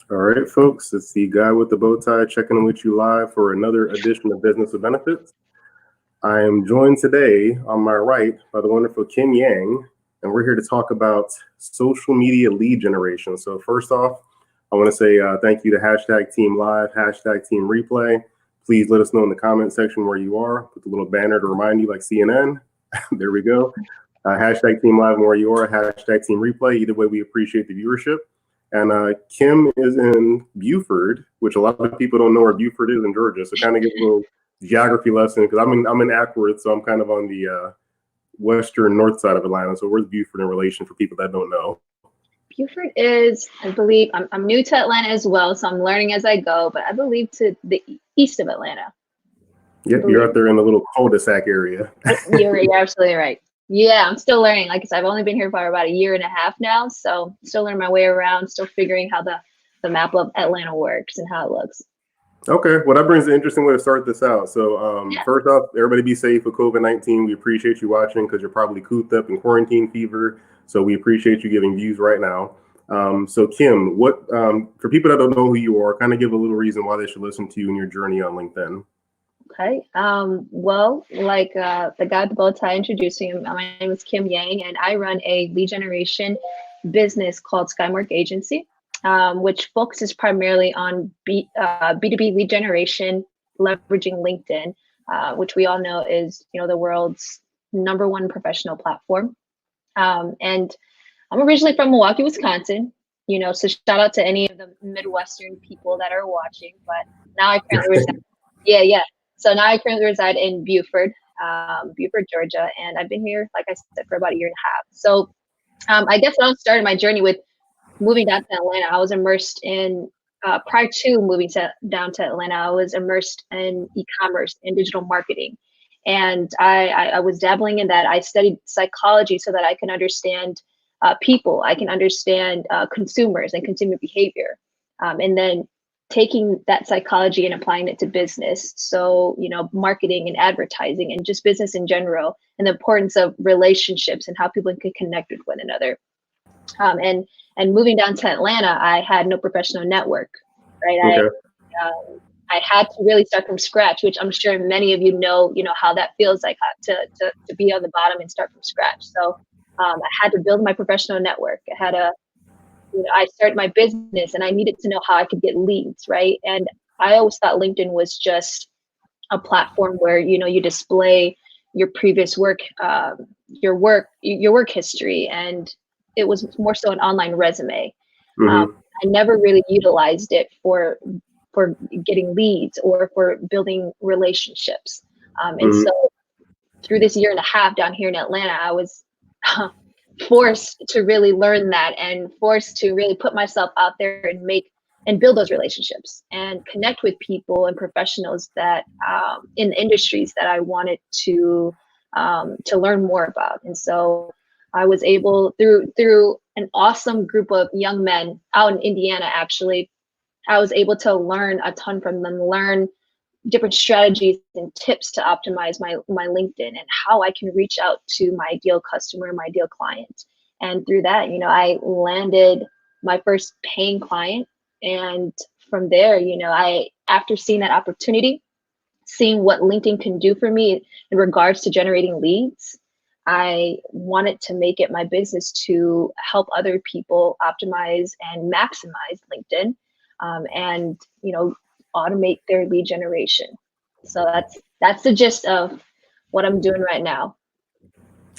All right, folks, it's the guy with the bow tie checking in with you live for another edition of Business with Benefits. I am joined today on my right by the wonderful Kim Yang, and we're here to talk about social media lead generation. So first off, I want to say thank you to hashtag Team Live, hashtag Team Replay. Please let us know in the comment section where you are. Put the little banner to remind you like CNN. There we go. Hashtag Team Live and where you are, hashtag Team Replay. Either way, we appreciate the viewership. And Kim is in Buford, which a lot of people don't know where Buford is in Georgia. So kind of give a little geography lesson because I'm in Ackworth, so I'm kind of on the western north side of Atlanta. So where's Buford in relation for people that don't know? Buford is, I believe, I'm new to Atlanta as well, so I'm learning as I go, but I believe to the east of Atlanta. Yep, you're out there in the little cul-de-sac area. You're absolutely right. Yeah, I'm still learning. Like I said, I've only been here for about a year and a half now, so still learning my way around, still figuring how the map of Atlanta works and how it looks. Okay, well, that brings an interesting way to start this out. So First off, everybody be safe with COVID-19. We appreciate you watching because you're probably cooped up in quarantine fever. So we appreciate you giving views right now. So Kim, what for people that don't know who you are, kind of give a little reason why they should listen to you and your journey on LinkedIn. Okay. Well, like the guy with the bow tie introducing him, my name is Kim Yang, and I run a lead generation business called Skymark Agency, which focuses primarily on B2B lead generation, leveraging LinkedIn, which we all know is, the world's #1 professional platform. And I'm originally from Milwaukee, Wisconsin, so shout out to any of the Midwestern people that are watching, but now I currently reside. Yeah. So now I currently reside in Buford, Georgia, and I've been here, like I said, for about a year and a half. So I guess when I started my journey with moving down to Atlanta, I was immersed in, prior to moving down to Atlanta, I was immersed in e-commerce and digital marketing. And I was dabbling in that. I studied psychology so that I can understand people, I can understand consumers and consumer behavior. And then taking that psychology and applying it to business. So, marketing and advertising and just business in general, and the importance of relationships and how people can connect with one another. And moving down to Atlanta, I had no professional network, right? Okay. I had to really start from scratch, which I'm sure many of you know how that feels like to be on the bottom and start from scratch. So I had to build my professional network. I started my business and I needed to know how I could get leads, right? And I always thought LinkedIn was just a platform where, you display your previous work, your work history. And it was more so an online resume. Mm-hmm. I never really utilized it for getting leads or for building relationships. And so through this year and a half down here in Atlanta, I was forced to really learn that and forced to really put myself out there and build those relationships and connect with people and professionals that in the industries that I wanted to learn more about. And so I was able through an awesome group of young men out in Indiana, actually, I was able to learn a ton from them, learn different strategies and tips to optimize my LinkedIn and how I can reach out to my ideal customer, my ideal client. And through that, I landed my first paying client. And from there, after seeing that opportunity, seeing what LinkedIn can do for me in regards to generating leads, I wanted to make it my business to help other people optimize and maximize LinkedIn, and automate their lead generation. So that's the gist of what I'm doing right now.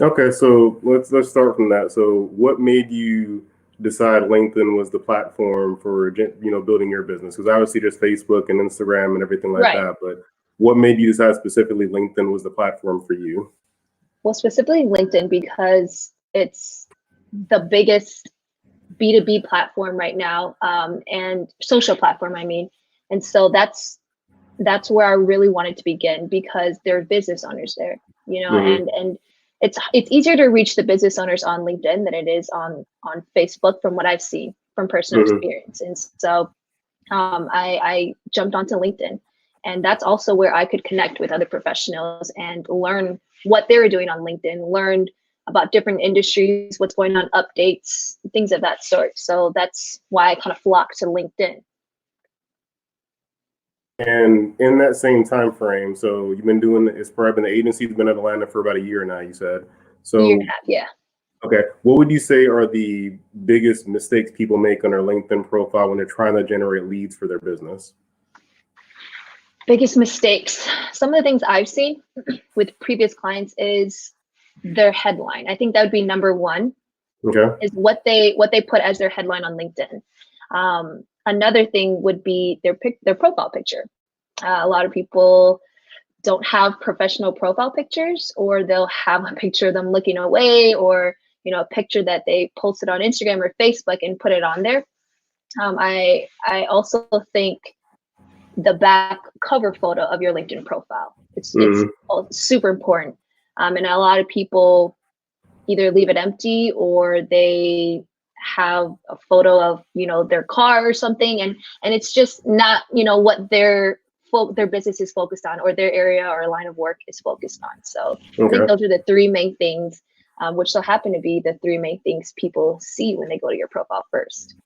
Okay, so let's start from that. So what made you decide LinkedIn was the platform for building your business? Because obviously there's Facebook and Instagram and everything like that, but what made you decide specifically LinkedIn was the platform for you? Well, specifically LinkedIn because it's the biggest B2B platform right now, and social platform, I mean. And so that's where I really wanted to begin because there are business owners there, and it's easier to reach the business owners on LinkedIn than it is on Facebook from what I've seen from personal experience. And so I jumped onto LinkedIn, and that's also where I could connect with other professionals and learn what they were doing on LinkedIn, learn about different industries, what's going on, updates, things of that sort. So that's why I kind of flock to LinkedIn. And in that same time frame, so you've been doing, it's probably been, the agency's been at Atlanta for about a year now, you said. So Year and a half, yeah. okay, what would you say are the biggest mistakes people make on their LinkedIn profile when they're trying to generate leads for their business? Biggest mistakes. Some of the things I've seen with previous clients is their headline. I think that would be number one. Okay. Is what they put as their headline on LinkedIn. Another thing would be their profile picture. A lot of people don't have professional profile pictures, or they'll have a picture of them looking away, or a picture that they posted on Instagram or Facebook and put it on there. I also think the back cover photo of your LinkedIn profile. It's super important. And a lot of people either leave it empty, or they have a photo of their car or something, and it's just not what their business is focused on, or their area or line of work is focused on. So I think those are the three main things, which so happen to be the three main things people see when they go to your profile first.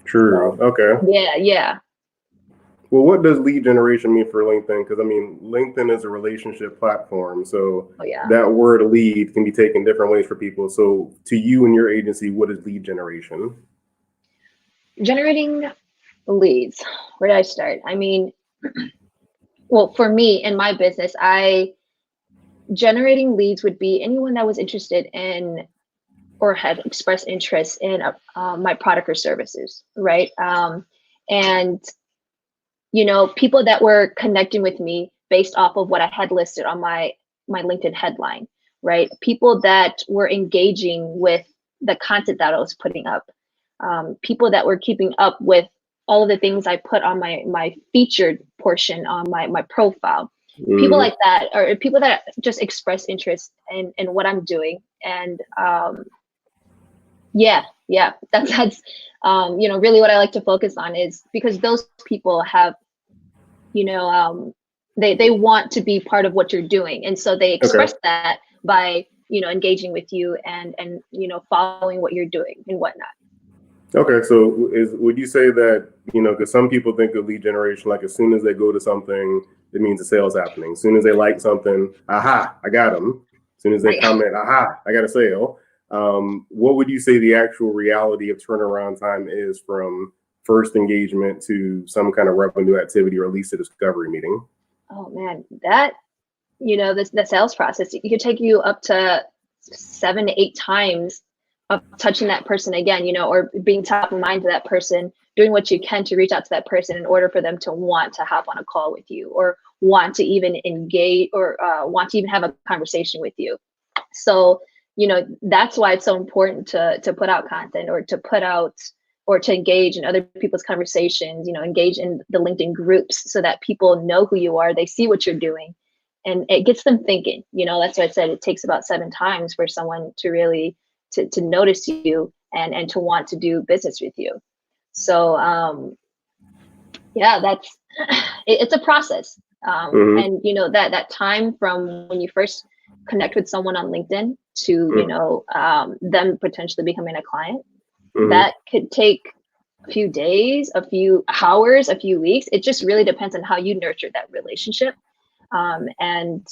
True. So, okay. Yeah. Well, what does lead generation mean for LinkedIn? Because I mean, LinkedIn is a relationship platform, so that word lead can be taken different ways for people. So to you and your agency, what is lead generation? Generating leads. Where did I start? I mean, well, for me in my business, generating leads would be anyone that was interested in or had expressed interest in my product or services, right? And people that were connecting with me based off of what I had listed on my LinkedIn headline, right? People that were engaging with the content that I was putting up, people that were keeping up with all of the things I put on my featured portion on my profile. People like that, or people that just express interest in what I'm doing. And that's really what I like to focus on, is because those people have they want to be part of what you're doing, and so they express that by engaging with you and following what you're doing and whatnot. Okay, so would you say that because some people think of lead generation like as soon as they go to something, it means the sale's happening. As soon as they like something, aha, I got them. As soon as they comment, aha, I got a sale. What would you say the actual reality of turnaround time is from first engagement to some kind of revenue activity, or at least a discovery meeting? Oh man, that the sales process, it could take you up to 7 to 8 times of touching that person again, or being top of mind to that person, doing what you can to reach out to that person in order for them to want to hop on a call with you, or want to even engage, or want to even have a conversation with you. So that's why it's so important to put out content, or to put out, or to engage in other people's conversations, engage in the LinkedIn groups, so that people know who you are, they see what you're doing, and it gets them thinking. That's why I said it takes about 7 times for someone to really to notice you and to want to do business with you. So that's it's a process. And that time from when you first connect with someone on LinkedIn to them potentially becoming a client, that could take a few days, a few hours, a few weeks. It just really depends on how you nurture that relationship. And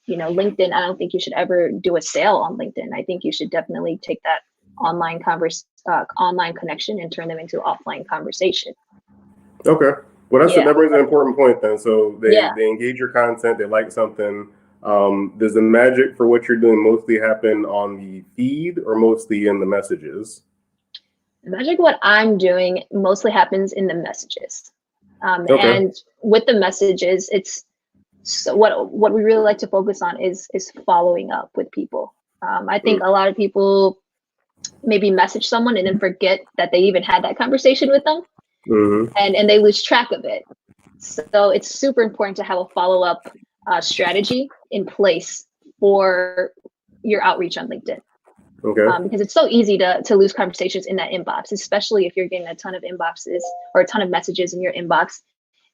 LinkedIn, I don't think you should ever do a sale on LinkedIn. I think you should definitely take that online connection and turn them into offline conversation. Okay. Well, that brings an important point then. So they engage your content, they like something. Does the magic for what you're doing mostly happen on the feed, or mostly in the messages? The magic, what I'm doing, mostly happens in the messages. And with the messages, it's what we really like to focus on is following up with people. I think a lot of people maybe message someone and then forget that they even had that conversation with them, and they lose track of it. So it's super important to have a follow-up strategy in place for your outreach on LinkedIn. Because it's so easy to lose conversations in that inbox, especially if you're getting a ton of inboxes or a ton of messages in your inbox,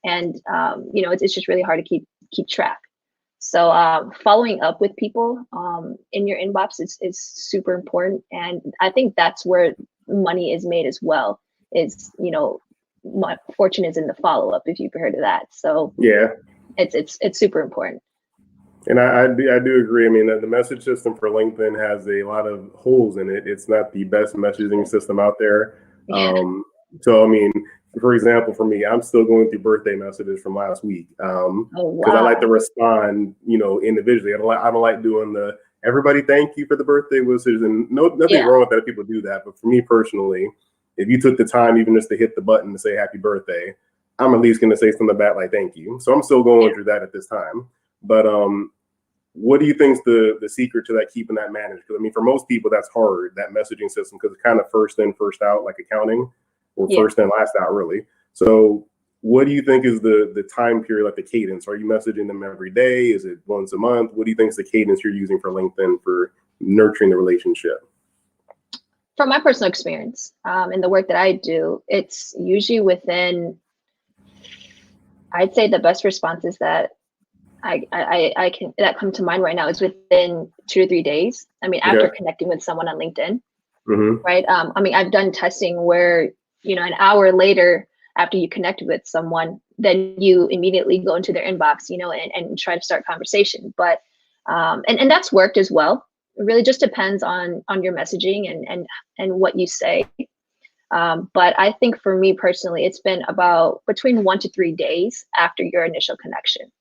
and it's just really hard to keep track. So following up with people in your inbox is super important. And I think that's where money is made as well, is, my fortune is in the follow-up, if you've heard of that. So Yeah. It's super important. And I do agree. I mean, the message system for LinkedIn has a lot of holes in it. It's not the best messaging system out there. Yeah. So, I mean, for example, for me, I'm still going through birthday messages from last week Oh, because I like to wow. respond, individually. I don't like doing the everybody thank you for the birthday wishes, and nothing Yeah. wrong with that if people do that. But for me personally, if you took the time even just to hit the button to say happy birthday, I'm at least going to say something about like thank you. So I'm still going Yeah. through that at this time. But what do you think is the secret to that, keeping that managed? Because I mean, for most people, that's hard, that messaging system, because it's kind of first in, first out, like accounting, or Yeah. first in, last out, really. So what do you think is the time period, like the cadence? Are you messaging them every day? Is it once a month? What do you think is the cadence you're using for LinkedIn for nurturing the relationship? From my personal experience in the work that I do, it's usually within, I'd say the best responses that I can that come to mind right now is within 2 to 3 days. I mean, after Okay. connecting with someone on LinkedIn, Mm-hmm. right? I mean, I've done testing where, an hour later after you connected with someone, then you immediately go into their inbox, and try to start conversation. But and that's worked as well. It really just depends on your messaging and what you say. But I think for me personally, it's been about between 1 to 3 days after your initial connection.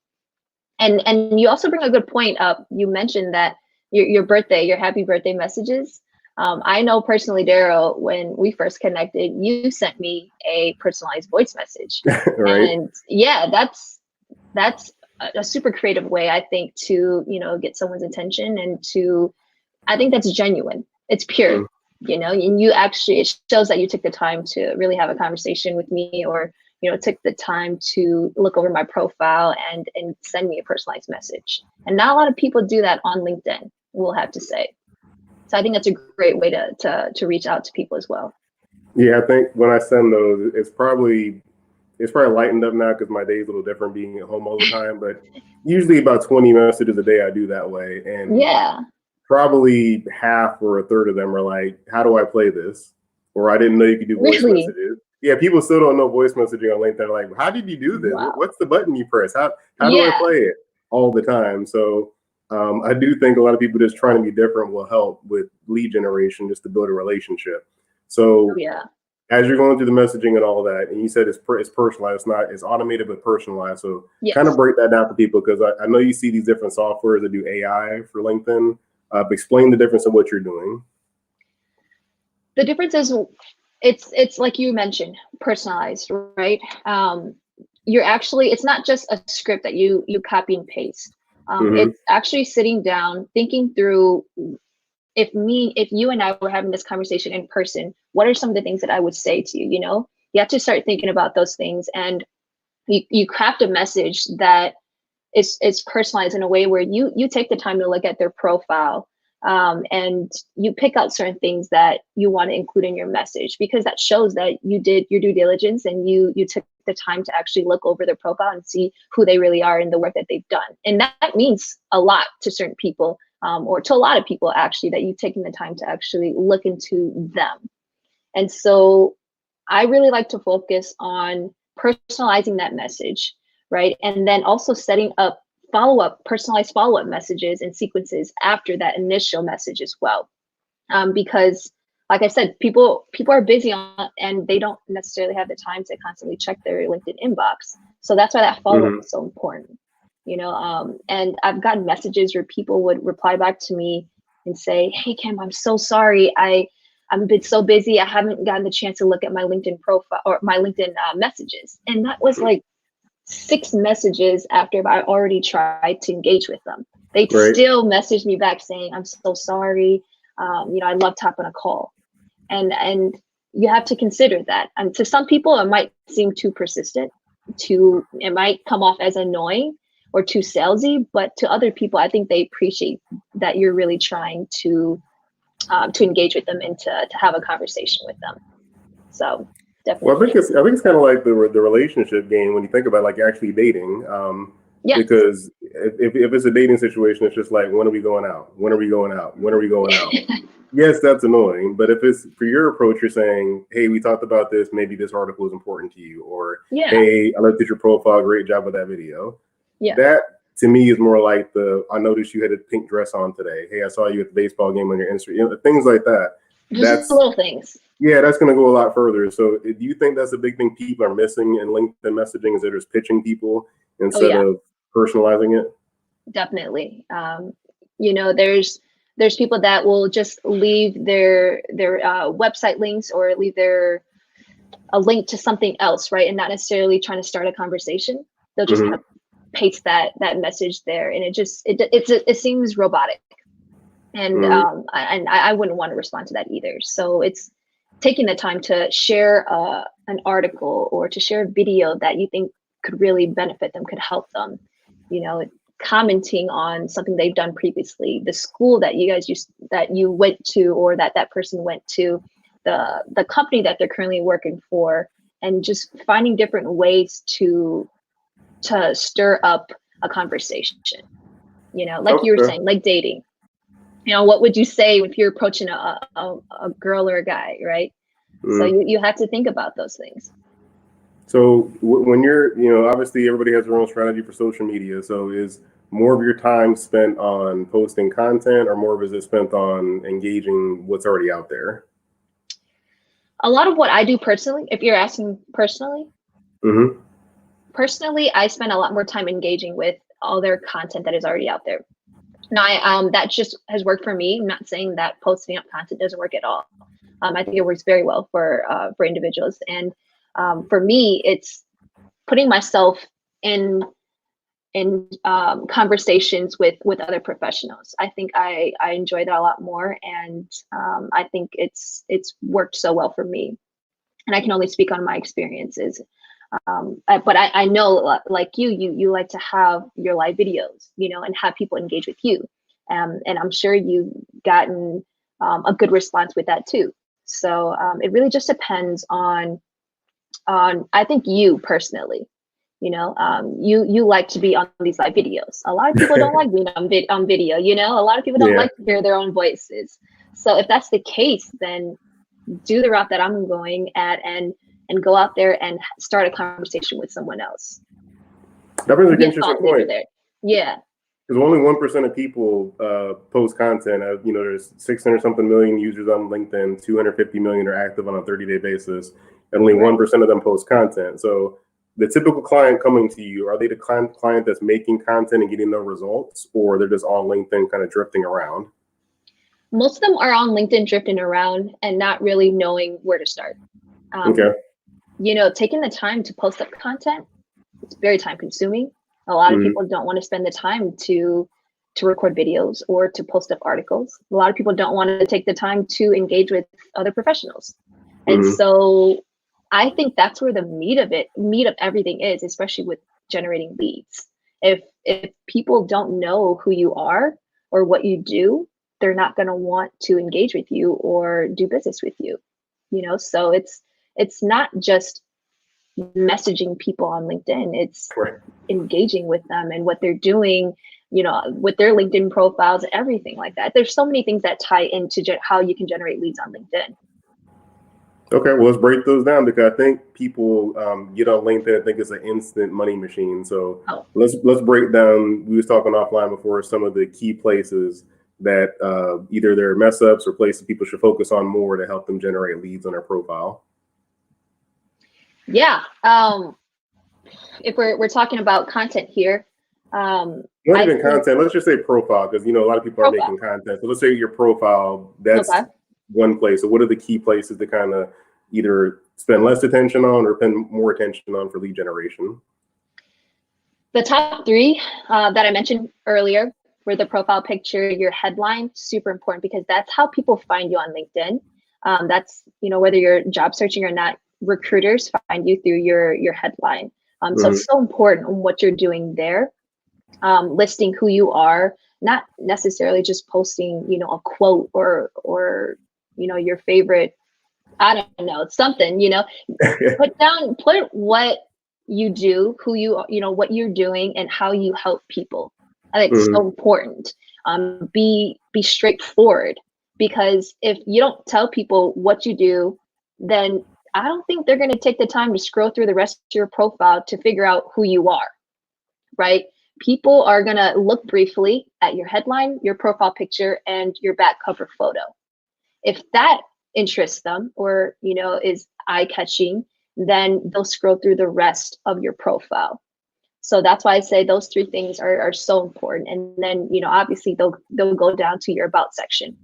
And you also bring a good point up. You mentioned that your happy birthday messages. I know personally, Daryl, when we first connected, you sent me a personalized voice message, Right. and yeah, that's a super creative way, I think, to get someone's attention, and I think that's genuine. It's pure, Mm. and it shows that you took the time to really have a conversation with me, or took the time to look over my profile and send me a personalized message. And not a lot of people do that on LinkedIn, we'll have to say. So I think that's a great way to reach out to people as well. Yeah, I think when I send those, it's probably lightened up now because my day's a little different being at home all the time. But usually about 20 messages a day I do that way, and Yeah, probably half or a third of them are like, "How do I play this?" Or "I didn't know you could do voice really. messages." Yeah, people still don't know voice messaging on LinkedIn. They're like, "How did you do this? Wow. What's the button you press? How do I Yeah. play it?" All the time. So I do think a lot of people just trying to be different will help with lead generation just to build a relationship. Oh, So yeah. as you're going through the messaging and all of that, and you said it's personalized, it's automated but personalized. So kind of Yes. break that down for people, because I know you see these different softwares that do AI for LinkedIn. Explain the difference of what you're doing. The difference is it's like you mentioned, personalized, right? It's not just a script that you copy and paste. Mm-hmm. It's actually sitting down, thinking through, if you and I were having this conversation in person, what are some of the things that I would say to you? You have to start thinking about those things, and you craft a message that is personalized in a way where you take the time to look at their profile, and you pick out certain things that you want to include in your message, because that shows that you did your due diligence, and you took the time to actually look over their profile and see who they really are and the work that they've done. And that means a lot to certain people, or to a lot of people actually, that you've taken the time to actually look into them. And so I really like to focus on personalizing that message, right? And then also setting up personalized follow up messages and sequences after that initial message as well. Because, like I said, people are busy and they don't necessarily have the time to constantly check their LinkedIn inbox. So that's why that follow up Mm-hmm. is so important. And I've gotten messages where people would reply back to me and say, "Hey Kim, I'm so sorry. I've been so busy. I haven't gotten the chance to look at my LinkedIn profile or my LinkedIn messages." And that was like 6 messages after I already tried to engage with them. They Right. still messaged me back saying, "I'm so sorry. I'd love to hop on a call." And you have to consider that. And to some people, it might seem too persistent. It might come off as annoying or too salesy. But to other people, I think they appreciate that you're really trying to engage with them and to have a conversation with them. So Well, definitely. I think it's kind of like the relationship game when you think about like actually dating. Yes. Because if it's a dating situation, it's just like, when are we going out? When are we going out? When are we going out? Yes, that's annoying. But if it's for your approach, you're saying, hey, we talked about this. Maybe this article is important to you. Or, Yeah. hey, I looked at your profile. Great job with that video. Yeah. That to me is more like I noticed you had a pink dress on today. Hey, I saw you at the baseball game on your Instagram. You know, things like that. Just little things. Yeah, that's going to go a lot further. So do you think that's a big thing people are missing in LinkedIn messaging, is they're just pitching people instead of personalizing it? Definitely. There's people that will just leave their website links or leave a link to something else, right? And not necessarily trying to start a conversation. They'll just kind of paste that message there, and it seems robotic. And I wouldn't want to respond to that either. So it's taking the time to share an article or to share a video that you think could really benefit them, could help them. Commenting on something they've done previously, the school that you went to, or that person went to, the company that they're currently working for, and just finding different ways to stir up a conversation. Like you were saying, like dating. What would you say if you're approaching a girl or a guy, right? So you have to think about those things. So when you're, obviously everybody has their own strategy for social media. So is more of your time spent on posting content, or more of it spent on engaging what's already out there? A lot of what I do personally, if you're asking personally, personally, I spend a lot more time engaging with all their content that is already out there. Now, that just has worked for me. I'm not saying that posting up content doesn't work at all. I think it works very well for individuals. And for me, it's putting myself in conversations with other professionals. I think I enjoy that a lot more, and I think it's worked so well for me. And I can only speak on my experiences. But I know, like you like to have your live videos, and have people engage with you. And I'm sure you've gotten a good response with that too. So it really just depends on I think you personally, you like to be on these live videos. A lot of people don't like being on video, a lot of people don't like to hear their own voices. So if that's the case, then do the route that I'm going at, and go out there and start a conversation with someone else. That brings an interesting point. Yeah. Because only 1% of people post content. There's 600 something million users on LinkedIn, 250 million are active on a 30-day basis, and only 1% of them post content. So the typical client coming to you, are they the client that's making content and getting no results, or they're just on LinkedIn kind of drifting around? Most of them are on LinkedIn drifting around and not really knowing where to start. Taking the time to post up content, it's very time consuming. A lot of people don't want to spend the time to record videos or to post up articles. A lot of people don't want to take the time to engage with other professionals. And so I think that's where the meat of everything is, especially with generating leads. If people don't know who you are or what you do, they're not going to want to engage with you or do business with you. So it's not just messaging people on LinkedIn, it's engaging with them and what they're doing, with their LinkedIn profiles, everything like that. There's so many things that tie into how you can generate leads on LinkedIn. Okay, well, let's break those down, because I think people get on LinkedIn and think it's an instant money machine. So let's break down. We was talking offline before, some of the key places that either they're mess ups or places people should focus on more to help them generate leads on their profile. Yeah. If we're talking about content here, not even content, let's just say profile, because a lot of people are making content. So let's say your profile, that's one place. So what are the key places to kind of either spend less attention on or spend more attention on for lead generation? The top three that I mentioned earlier were the profile picture, your headline, super important, because that's how people find you on LinkedIn. That's, whether you're job searching or not, recruiters find you through your headline. So it's so important what you're doing there, listing who you are, not necessarily just posting, a quote or your favorite, I don't know, something, put what you do, who you know, what you're doing and how you help people. I think it's Mhm. so important. Be straightforward, because if you don't tell people what you do, then I don't think they're going to take the time to scroll through the rest of your profile to figure out who you are, right? People are going to look briefly at your headline, your profile picture, and your back cover photo. If that interests them, or you know, is eye catching, then they'll scroll through the rest of your profile. So that's why I say those three things are so important. And then, you know, obviously they'll go down to your about section.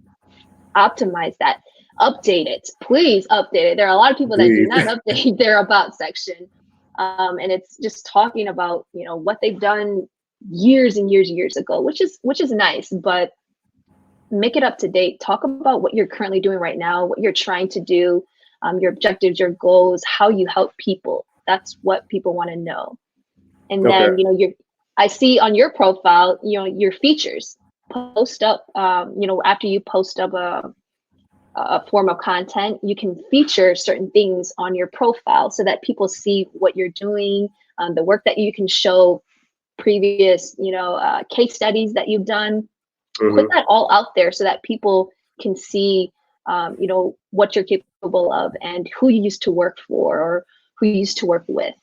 Optimize that, update it, please update it. There are a lot of people that do Please. not update their about section. And it's just talking about, you know, what they've done years and years ago, which is nice, but make it up to date. Talk about what you're currently doing right now, what you're trying to do, your objectives, your goals, how you help people. That's what people want to know. And Okay. then, you know, I see on your profile, you know, your features. Post up, you know, after you post up a form of content, you can feature certain things on your profile so that people see what you're doing, the work that you can show, previous, you know, case studies that you've done. Put Mhm. that all out there so that people can see, you know, what you're capable of and who you used to work for or who you used to work with.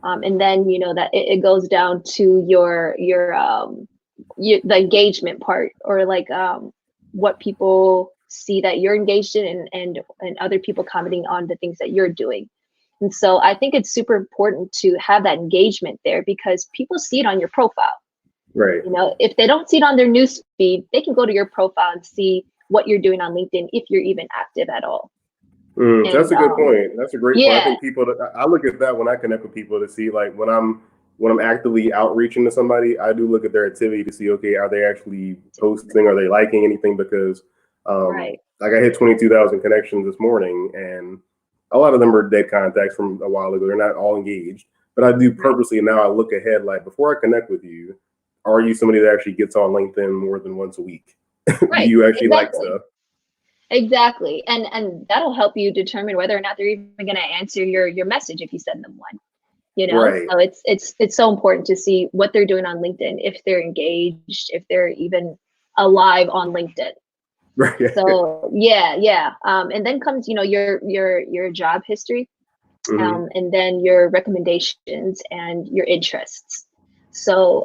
And then, you know, that it goes down to the engagement part, or like what people see that you're engaged in, and other people commenting on the things that you're doing. And so I think it's super important to have that engagement there, because people see it on your profile. Right. You know, if they don't see it on their news feed, they can go to your profile and see what you're doing on LinkedIn, if you're even active at all. That's And a good point. That's a great point. I yeah, think people that I look at that when I connect with people to see, like, when I'm actively outreaching to somebody, I do look at their activity to see, okay, are they actually posting? Are they liking anything? Because right. like I hit 22,000 connections this morning, and a lot of them are dead contacts from a while ago. They're not all engaged, but I do Right. purposely now. I look ahead, like before I connect with you, are you somebody that actually gets on LinkedIn more than once a week? Do Right. you actually like Exactly. stuff? Exactly. And that'll help you determine whether or not they're even going to answer your message if you send them one. You know, Right. so it's so important to see what they're doing on LinkedIn, if they're engaged, if they're even alive on LinkedIn. Right. So yeah. And then comes, you know, your job history, Hmm. and then your recommendations and your interests. So,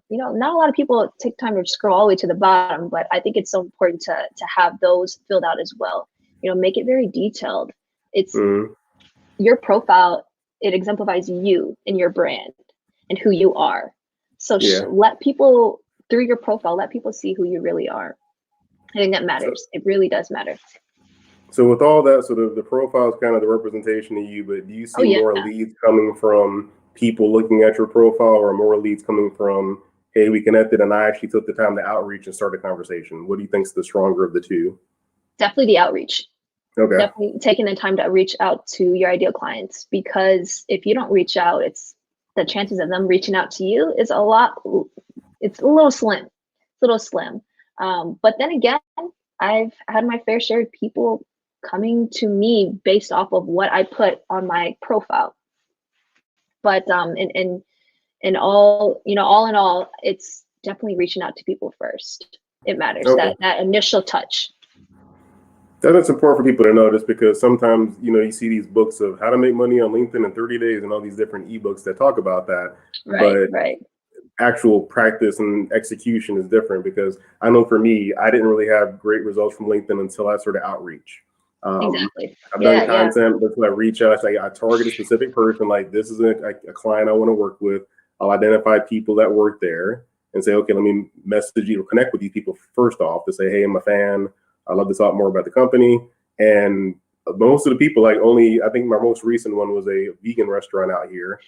you know, not a lot of people take time to scroll all the way to the bottom, but I think it's so important to have those filled out as well. You know, make it very detailed. It's Hmm. your profile. It exemplifies you and your brand and who you are. So Yeah. let people, through your profile, let people see who you really are. I think that So, matters. It really does matter. so with all that, sort of the profile is kind of the representation of you, but do you Oh see yeah. more leads coming from people looking at your profile, or more leads coming from, hey, we connected and I actually took the time to outreach and start a conversation? What do you think's the stronger of the two? Definitely the outreach. Okay. Definitely taking the time to reach out to your ideal clients, because if you don't reach out, it's the chances of them reaching out to you is it's a little slim. It's a little slim. But then again, I've had my fair share of people coming to me based off of what I put on my profile. But in all, you know, all in all, it's definitely reaching out to people first. It matters, Okay. that initial touch. That's important for people to know, just because sometimes, you see these books of how to make money on LinkedIn in 30 days and all these different ebooks that talk about that. Right, But right. actual practice and execution is different, because I know for me, I didn't really have great results from LinkedIn until I started outreach. Um, Exactly. I've done Yeah. content, but when I reach out, I target a specific person, like this is a client I want to work with. I'll identify people that work there and say, okay, let me message you or connect with these people first off to say, hey, I'm a fan. I'd love to talk more about the company. And most of the people, like only, I think my most recent one was a vegan restaurant out here.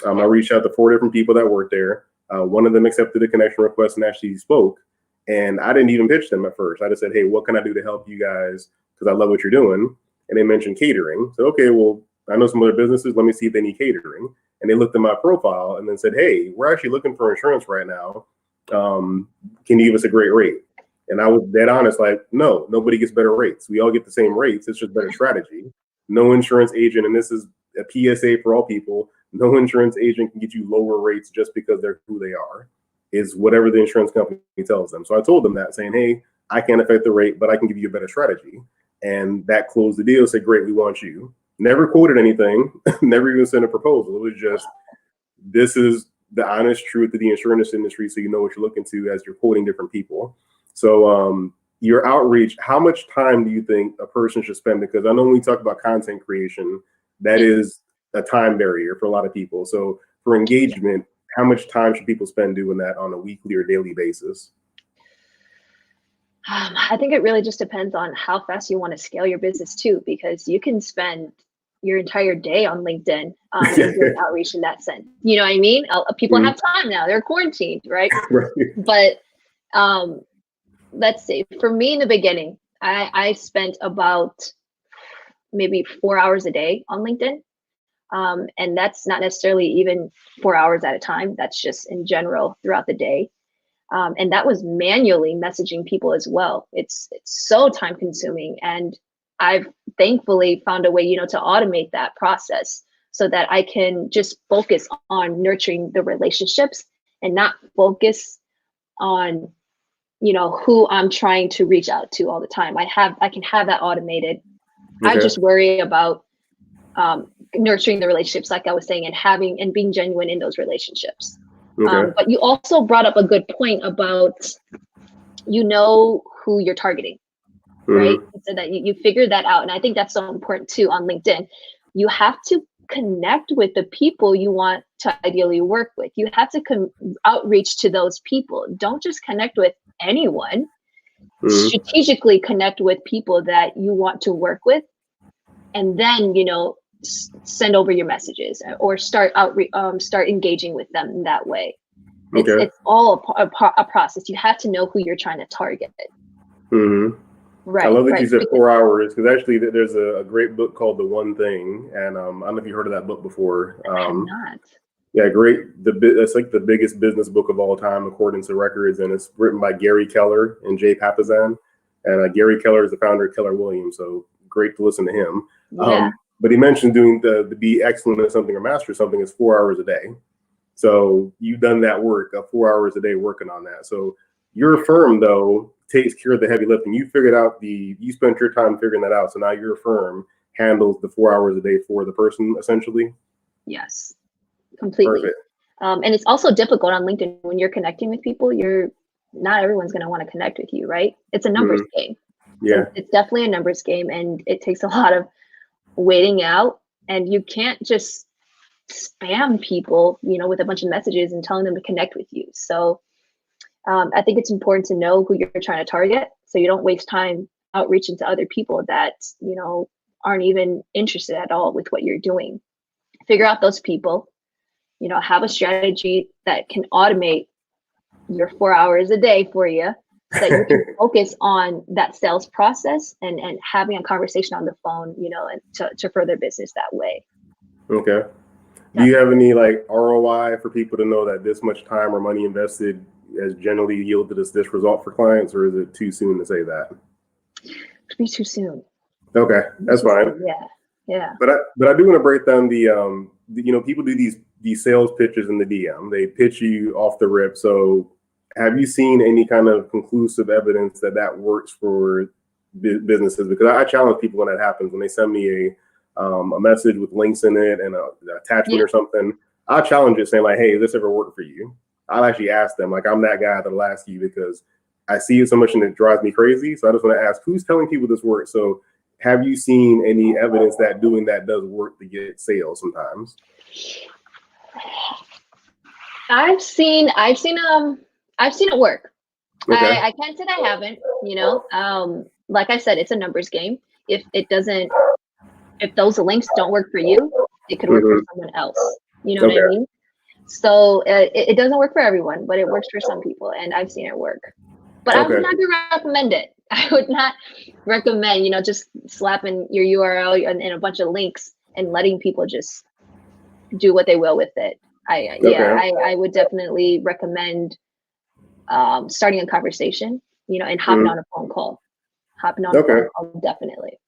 I Yeah. reached out to 4 different people that worked there. One of them accepted a connection request and actually spoke. And I didn't even pitch them at first. I just said, hey, what can I do to help you guys? Because I love what you're doing. And they mentioned catering. So, okay, well, I know some other businesses. Let me see if they need catering. And they looked at my profile and then said, hey, we're actually looking for insurance right now. Can you give us a great rate? And I was dead honest, like, no, nobody gets better rates. We all get the same rates. It's just better strategy. No insurance agent, and this is a PSA for all people. No insurance agent can get you lower rates just because they're who they are. Is whatever the insurance company tells them. So I told them that, saying, hey, I can't affect the rate, but I can give you a better strategy. And that closed the deal. Said, great, we want you. Never quoted anything, never even sent a proposal. It was just, this is the honest truth of the insurance industry, so you know what you're looking to as you're quoting different people. So your outreach, how much time do you think a person should spend? Because I know when we talk about content creation, that is a time barrier for a lot of people. So for engagement, how much time should people spend doing that on a weekly or daily basis? I think it really just depends on how fast you want to scale your business too, because you can spend your entire day on LinkedIn doing outreach in that sense. You know what I mean? People have time now; they're quarantined, right? Right. But let's see. For me, in the beginning, I spent about maybe 4 hours a day on LinkedIn, and that's not necessarily even 4 hours at a time. That's just in general throughout the day. And that was manually messaging people as well. It's so time consuming, and I've thankfully found a way, to automate that process so that I can just focus on nurturing the relationships and not focus on, who I'm trying to reach out to all the time. I can have that automated. Okay. I just worry about nurturing the relationships, like I was saying, and being genuine in those relationships. Okay. But you also brought up a good point about, who you're targeting, right? So that you figure that out. And I think that's so important too on LinkedIn. You have to connect with the people you want to ideally work with. You have to outreach to those people. Don't just connect with anyone. Strategically connect with people that you want to work with. And then, send over your messages or start engaging with them in that way. Okay. It's all a process. You have to know who you're trying to target. Right. I love that you said 4 hours, because actually there's a great book called The One Thing, and I don't know if you heard of that book before. I have not. Yeah, great. It's like the biggest business book of all time, according to records, and it's written by Gary Keller and Jay Papasan. And Gary Keller is the founder of Keller Williams, so great to listen to him. Yeah. But he mentioned doing the be excellent at something or master something is 4 hours a day. So you've done that work of 4 hours a day working on that. So your firm, though, takes care of the heavy lifting. You figured out you spent your time figuring that out. So now your firm handles the 4 hours a day for the person, essentially. Yes, completely. Perfect. And it's also difficult on LinkedIn when you're connecting with people. Not everyone's going to want to connect with you, right? It's a numbers game. Yeah, so it's definitely a numbers game, and it takes a lot of waiting out, and you can't just spam people, with a bunch of messages and telling them to connect with you. So I think it's important to know who you're trying to target, so you don't waste time outreaching to other people that, aren't even interested at all with what you're doing. Figure out those people, have a strategy that can automate your 4 hours a day for you, so that you can focus on that sales process and having a conversation on the phone, and to further business that way. Okay. Do you have any ROI for people to know that this much time or money invested has generally yielded this result for clients, or is it too soon to say that? It'd be too soon. Okay, that's fine. Yeah. But I do want to break down the people do these sales pitches in the DM. They pitch you off the rip. So have you seen any kind of conclusive evidence that works for businesses? Because I challenge people when that happens, when they send me a message with links in it and an attachment or something. I'll challenge it, saying hey, this ever worked for you? I'll actually ask them, I'm that guy that'll ask you, because I see it so much and it drives me crazy. So I just want to ask, who's telling people this works? So have you seen any evidence that doing that does work to get sales sometimes? I've seen it work. Okay. I can't say that I haven't, like I said, it's a numbers game. If those links don't work for you, it could work for someone else. You know what I mean? So it doesn't work for everyone, but it works for some people, and I've seen it work. But I would not recommend it. I would not recommend, just slapping your URL and a bunch of links and letting people just do what they will with it. I would definitely recommend starting a conversation, and hopping on a phone call. Definitely.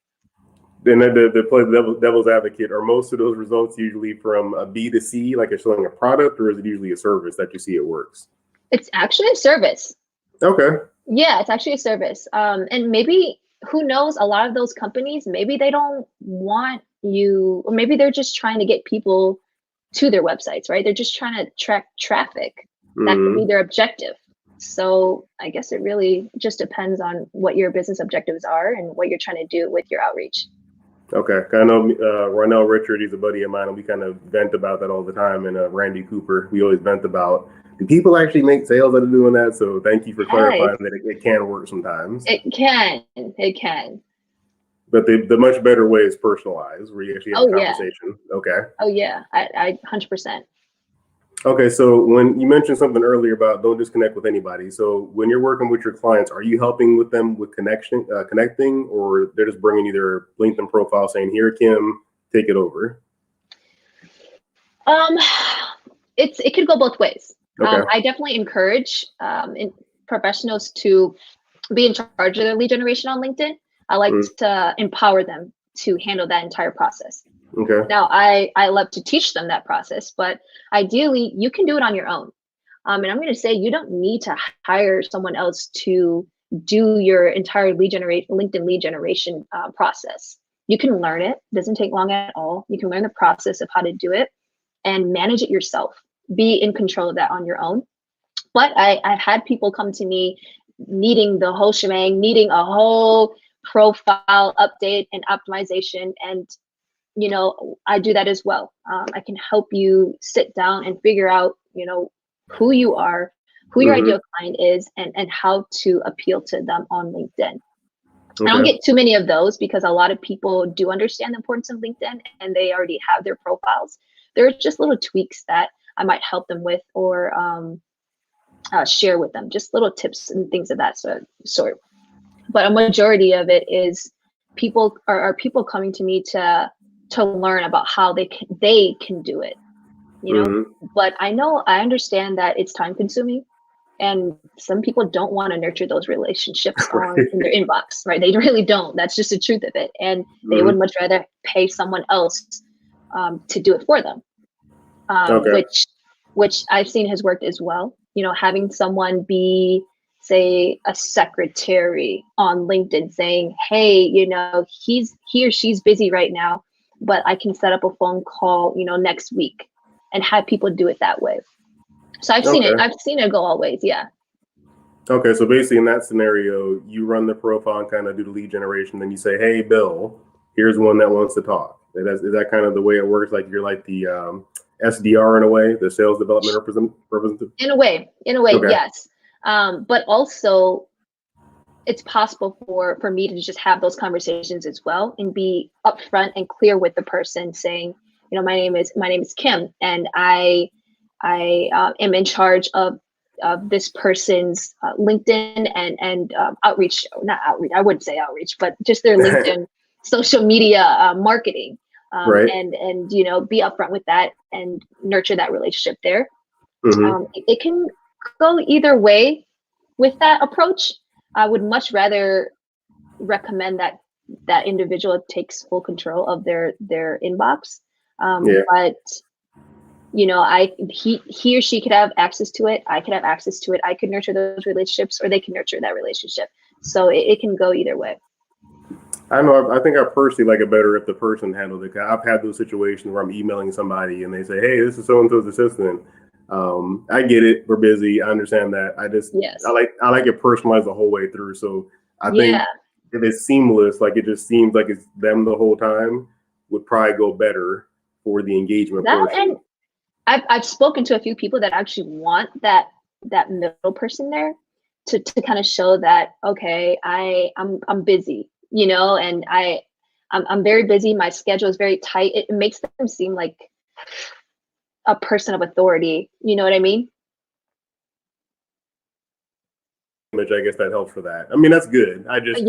then the play devil's advocate, are most of those results usually from a B2C, like it's selling a product, or is it usually a service that you see it works? It's actually a service. Okay. Yeah, it's actually a service. And maybe, who knows, a lot of those companies, maybe they don't want you, or maybe they're just trying to get people to their websites, right? They're just trying to track traffic. That could be their objective. So I guess it really just depends on what your business objectives are and what you're trying to do with your outreach. Okay. I know Ronell Richard, he's a buddy of mine, and we kind of vent about that all the time. And Randy Cooper, we always vent about, do people actually make sales that are doing that? So thank you for clarifying that it can work sometimes. It can. But the much better way is personalized, where you actually have a conversation. Yeah. Okay. Oh yeah, I 100%. Okay, so when you mentioned something earlier about don't disconnect with anybody. So when you're working with your clients, are you helping with them with connecting, or they're just bringing you their LinkedIn profile saying, "Here, Kim, take it over"? It could go both ways. Okay. I definitely encourage professionals to be in charge of their lead generation on LinkedIn. I like to empower them to handle that entire process. Okay. Now, I love to teach them that process, but ideally, you can do it on your own. And I'm going to say you don't need to hire someone else to do your entire LinkedIn lead generation process. You can learn it. It doesn't take long at all. You can learn the process of how to do it and manage it yourself. Be in control of that on your own. But I've had people come to me needing the whole shebang, needing a whole profile update and optimization, and I do that as well. I can help you sit down and figure out, who you are, who your ideal client is, and how to appeal to them on LinkedIn. Okay. I don't get too many of those because a lot of people do understand the importance of LinkedIn and they already have their profiles. There are just little tweaks that I might help them with or share with them, just little tips and things of that sort. But a majority of it is people coming to me to learn about how they can do it, But I understand that it's time consuming, and some people don't want to nurture those relationships in their inbox, right? They really don't. That's just the truth of it, and they would much rather pay someone else to do it for them, which I've seen has worked as well. Having someone be, say, a secretary on LinkedIn saying, hey, he or she's busy right now, but I can set up a phone call, next week, and have people do it that way. So I've seen it go all ways. Yeah. Okay. So basically in that scenario, you run the profile and kind of do the lead generation. Then you say, hey, Bill, here's one that wants to talk. Is that kind of the way it works? Like you're like the SDR in a way, the sales development representative? In a way, okay. Yes. But also it's possible for me to just have those conversations as well and be upfront and clear with the person saying, my name is Kim, and I am in charge of this person's LinkedIn and outreach, not outreach, I wouldn't say outreach, but just their LinkedIn social media marketing. Right. And be upfront with that and nurture that relationship there. It can go either way with that approach. I would much rather recommend that individual takes full control of their inbox. But he or she could have access to it. I could have access to it. I could nurture those relationships, or they can nurture that relationship. So it can go either way. I know. I think I personally like it better if the person handled it. I've had those situations where I'm emailing somebody and they say, "Hey, this is so and so's assistant." I get it. We're busy. I understand that. I like it personalized the whole way through. So I think if it's seamless, like it just seems like it's them the whole time, would probably go better for the engagement portion. And I've spoken to a few people that actually want that middle person there to kind of show that, okay, I'm busy, and I'm very busy. My schedule is very tight. It makes them seem like a person of authority. You know what I mean? I guess that helps for that. I mean, that's good. I just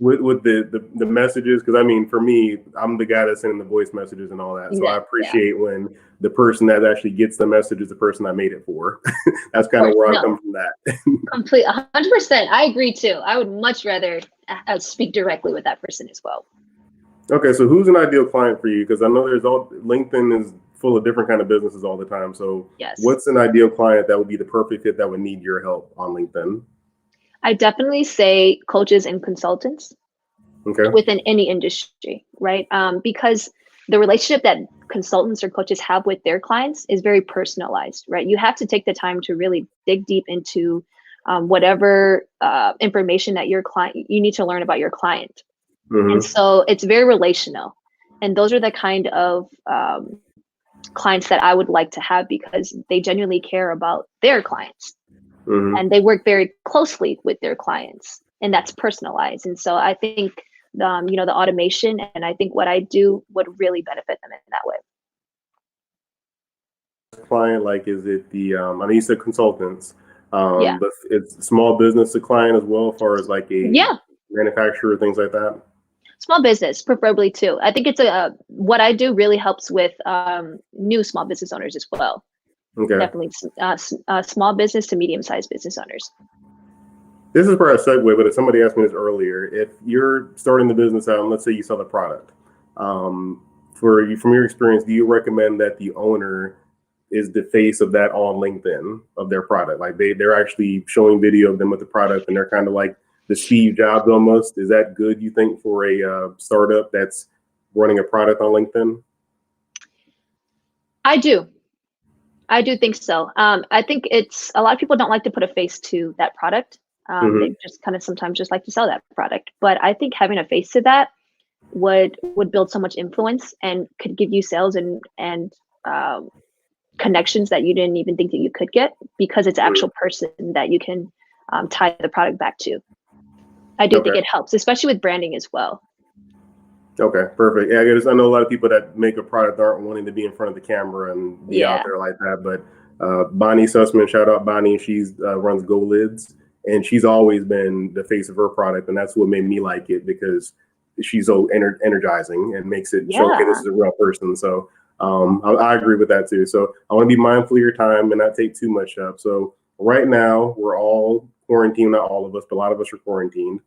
with the messages, because I mean, for me, I'm the guy that's sending the voice messages and all that. So I appreciate when the person that actually gets the message is the person I made it for. That's kind of where I come from that. Complete 100%. I agree too. I would much rather speak directly with that person as well. Okay, so who's an ideal client for you? Because I know LinkedIn is full of different kind of businesses all the time. So Yes. what's an ideal client that would be the perfect fit that would need your help on LinkedIn? I definitely say coaches and consultants Okay. within any industry, right? Because the relationship that consultants or coaches have with their clients is very personalized, right? You have to take the time to really dig deep into whatever information that you need to learn about your client. And Mm-hmm. so it's very relational. And those are the kind of clients that I would like to have because they genuinely care about their clients Mm-hmm. and they work very closely with their clients, and that's personalized. And so I think the automation and I think what I do would really benefit them in that way. Client, like, is it the, I know you said consultants, Yeah. but it's small business to client as well, as far as like a Yeah. manufacturer, things like that? Small business, preferably too. I think it's what I do really helps with new small business owners as well. Okay. Definitely small business to medium-sized business owners. This is where I segue, but if somebody asked me this earlier, if you're starting the business out and let's say you sell the product, from your experience, do you recommend that the owner is the face of that on LinkedIn of their product? Like they're actually showing video of them with the product and they're kind of like the Steve Jobs almost. Is that good, you think, for a startup that's running a product on LinkedIn? I do. I do think so. I think it's a lot of people don't like to put a face to that product. Mm-hmm. They just kind of sometimes just like to sell that product. But I think having a face to that would build so much influence and could give you sales and connections that you didn't even think that you could get because it's an actual person that you can tie the product back to. I do think Okay. it helps, especially with branding as well. Okay, perfect. Yeah, I know a lot of people that make a product aren't wanting to be in front of the camera and be out Yeah. there like that. But Bonnie Sussman, shout out Bonnie, she's runs Go Lids, and she's always been the face of her product, and that's what made me like it because she's so energizing and makes it show, okay, this Yeah. is a real person. So I agree with that too. So I want to be mindful of your time and not take too much up. So right now we're all quarantined, not all of us, but a lot of us are quarantined.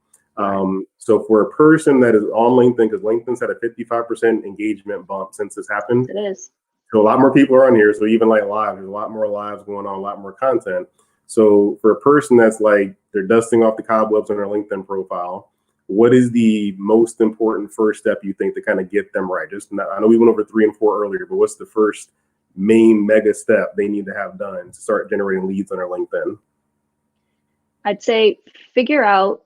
So for a person that is on LinkedIn, because LinkedIn's had a 55% engagement bump since this happened. It is. So a lot more people are on here. So even like live, there's a lot more lives going on, a lot more content. So for a person that's like, they're dusting off the cobwebs on their LinkedIn profile, what is the most important first step you think to kind of get them right? I know we went over 3 and 4 earlier, but what's the first main mega step they need to have done to start generating leads on their LinkedIn? I'd say figure out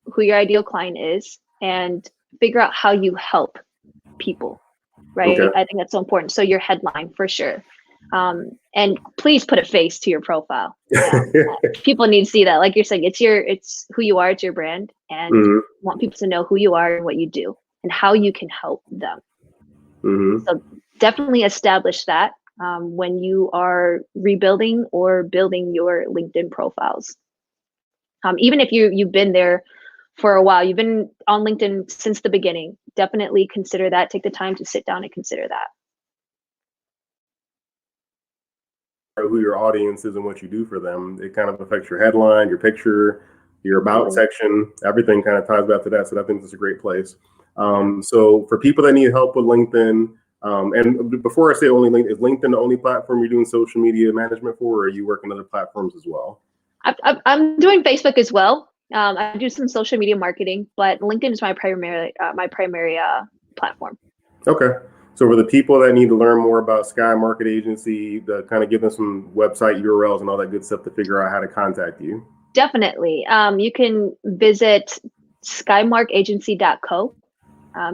who your ideal client is and figure out how you help people, right? Okay. I think that's so important. So your headline for sure. And please put a face to your profile. People need to see that. Like you're saying, it's who you are, it's your brand, and Mm-hmm. want people to know who you are and what you do and how you can help them. Mm-hmm. So definitely establish that when you are rebuilding or building your LinkedIn profiles. Even if you've been there for a while, you've been on LinkedIn since the beginning, definitely consider that. Take the time to sit down and consider that. Who your audience is and what you do for them, it kind of affects your headline, your picture, your about section. Everything kind of ties back to that. So I think it's a great place. So for people that need help with LinkedIn, and before I say only LinkedIn, is LinkedIn the only platform you're doing social media management for, or are you working other platforms as well? I'm doing Facebook as well. I do some social media marketing, but LinkedIn is my primary platform. Okay. So for the people that need to learn more about Sky Market Agency, to kind of give them some website URLs and all that good stuff to figure out how to contact you. Definitely. You can visit skymarkagency.co.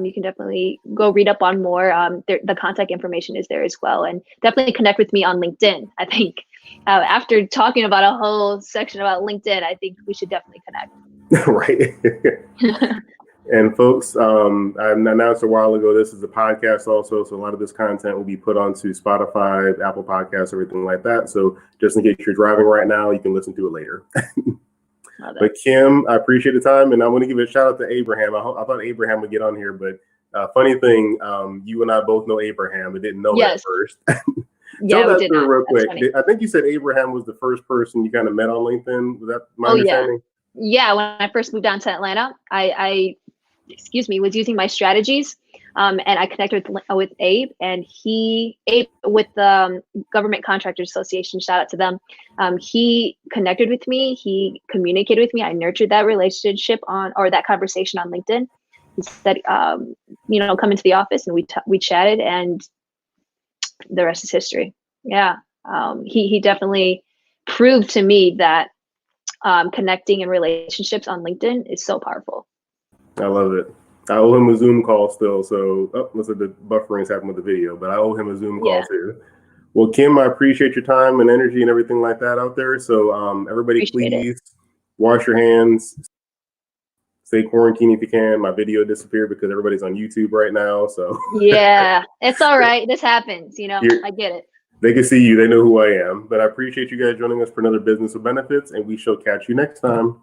You can definitely go read up on more. The contact information is there as well. And definitely connect with me on LinkedIn. I think after talking about a whole section about LinkedIn, I think we should definitely connect. Right. And folks, I announced a while ago, this is a podcast also. So a lot of this content will be put onto Spotify, Apple Podcasts, everything like that. So just in case you're driving right now, you can listen to it later. But Kim, I appreciate the time. And I want to give a shout out to Abraham. I thought Abraham would get on here, but funny thing, you and I both know Abraham, but didn't know at first. Tell that story real quick. I think you said Abraham was the first person you kind of met on LinkedIn. Was that my understanding? Yeah. When I first moved down to Atlanta, I was using my strategies And I connected with Abe, and Abe with the Government Contractors Association, shout out to them. He connected with me, he communicated with me. I nurtured that relationship or that conversation on LinkedIn. He said, you know, come into the office, and we chatted, and the rest is history. Yeah. He definitely proved to me that connecting in relationships on LinkedIn is so powerful. I love it. I owe him a Zoom call still. So, looks like the buffering's happened with the video, but I owe him a Zoom call too. Well, Kim, I appreciate your time and energy and everything like that out there. So, everybody, please wash your hands. Stay quarantined if you can. My video disappeared because everybody's on YouTube right now. So yeah, it's all right. This happens. You know, I get it. They can see you. They know who I am. But I appreciate you guys joining us for another Business with Benefits, and we shall catch you next time.